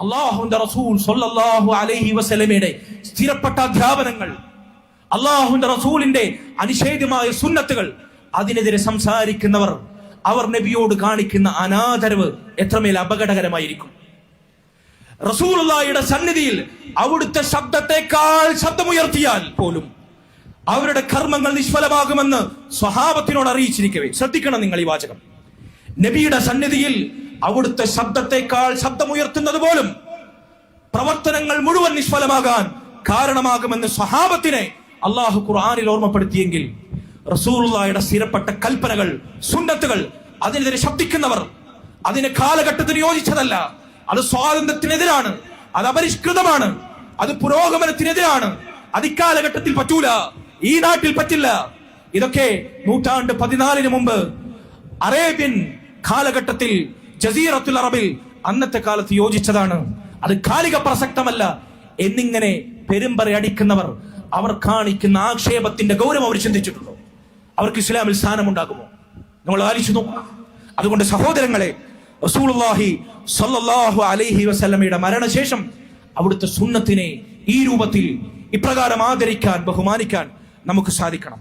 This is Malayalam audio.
അല്ലാഹുവിന്റെ റസൂൽ സ്വല്ലല്ലാഹു അലൈഹി വസല്ലമയുടെ സ്ഥിരപ്പെട്ട അധ്യാപനങ്ങൾ, അല്ലാഹുവിന്റെ റസൂലിന്റെ അനിഷേധ്യമായ സുന്നത്തുകൾ, അതിനെതിരെ സംസാരിക്കുന്നവർ അവർ നബിയോട് കാണിക്കുന്ന അനാദരവ് എത്രമേൽ അപകടകരമായിരിക്കും. റസൂലുള്ളാഹിയുടെ സന്നിധിയിൽ അവിടുത്തെ ശബ്ദത്തെക്കാൾ ശബ്ദമുയർത്തിയാൽ പോലും അവരുടെ കർമ്മങ്ങൾ നിഷ്ഫലമാകുമെന്ന് സ്വഹാബത്തിനോട് അറിയിച്ചിരിക്കവേ, ശ്രദ്ധിക്കണം നിങ്ങൾ ഈ വാചകം. നബിയുടെ സന്നിധിയിൽ അവിടുത്തെ ശബ്ദത്തെക്കാൾ ശബ്ദമുയർത്തുന്നത് പോലും പ്രവർത്തനങ്ങൾ മുഴുവൻ നിഷ്ഫലമാകാൻ കാരണമാകുമെന്ന് സ്വഹാബത്തിനെ അള്ളാഹു ഖുർആനിൽ ഓർമ്മപ്പെടുത്തിയെങ്കിൽ റസൂലുള്ളാഹിയുടെ സ്ഥിരപ്പെട്ട കൽപ്പനകൾ, സുന്നത്തുകൾ, അതിനെതിരെ ശബ്ദിക്കുന്നവർ, അതിനെ കാലഘട്ടത്തിന് യോജിച്ചതല്ല, അത് സ്വാതന്ത്ര്യത്തിനെതിരാണ്, അത് അപരിഷ്കൃതമാണ്, അത് പുരോഗമനത്തിനെതിരാണ്, അത് ഇക്കാലഘട്ടത്തിൽ പറ്റൂല, ഈ നാട്ടിൽ പറ്റില്ല. ഇതൊക്കെ 14 മുമ്പ് അറേബ്യൻ കാലഘട്ടത്തിൽ ജസീറത്തുൽ അറബിൽ അന്നത്തെ കാലത്ത് യോജിച്ചതാണ്, അത് കാലിക പ്രസക്തമല്ല എന്നിങ്ങനെ പെരുമ്പറയടിക്കുന്നവർ അവർ കാണിക്കുന്ന ആക്ഷേപത്തിന്റെ ഗൗരവം അവർ ചിന്തിച്ചിട്ടുണ്ടോ? അവർക്ക് ഇസ്ലാമിൽ സ്ഥാനമുണ്ടാകുമോ? നമ്മൾ ആലോചിച്ചു നോക്കുക. അതുകൊണ്ട് സഹോദരങ്ങളെ, റസൂലുള്ളാഹി സ്വല്ലല്ലാഹു അലൈഹി വസല്ലമയുടെ മരണശേഷം അവിടുത്തെ സുന്നത്തിനെ ഈ രൂപത്തിൽ ഇപ്രകാരം ആദരിക്കാൻ, ബഹുമാനിക്കാൻ നമുക്ക് സാധിക്കണം.